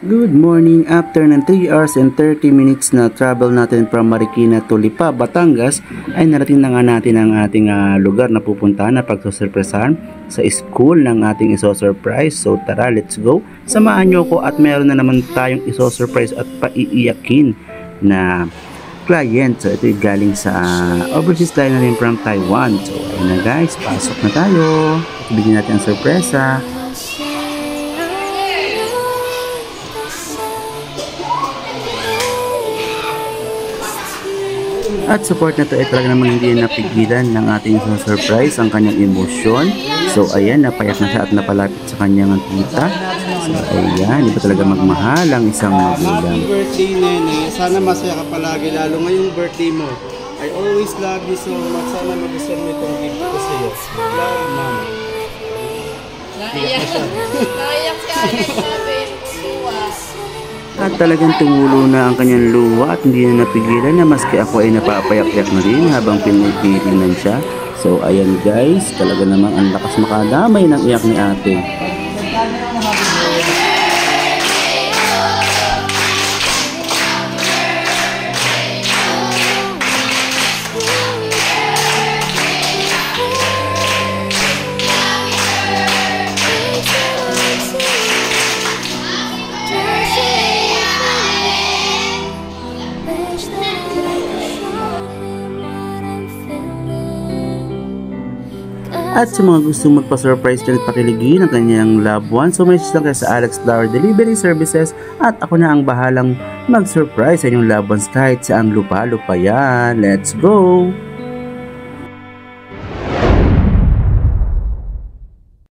Good morning. After ng 3 hours and 30 minutes na travel natin from Marikina to Lipa, Batangas, ay narating na nga natin ang ating lugar na pupuntahan na pagsusurpresahan sa school ng ating iso-surprise. So tara, let's go. Samahan nyo ko at meron na naman tayong iso-surprise at paiiyakin na client. So ito galing sa overseas line na rin from Taiwan. So ayun na guys, pasok na tayo. Bigyan natin ang sorpresa. At support na to ay talaga namang hindi napigilan ng ating surprise ang kanyang emosyon. So ayan, napayak na siya at napalapit sa kanyang tita. So ayan, iba talaga magmahal ang isang magulang. Happy birthday, Nene. Sana masaya ka palagi, lalo ngayong birthday mo. I always love you so much. Sana mag-deserve mo itong gift ko sa iyo. Love, Mama. Naiyak si agad sabi. At talagang tumulo na ang kanyang luha at hindi na napigilan na maski ako ay napapayak-yak na rin habang pinagpilinan siya. So ayan guys, talaga namang ang lakas makadamay ng iyak ni ate. At sa mga gustong magpa-surprise dyan at pakiligin ang kanyang loved one, so message lang kayo sa Alex Flower Delivery Services at ako na ang bahalang mag-surprise sa inyong loved ones kahit saang lupa-lupa yan. Let's go!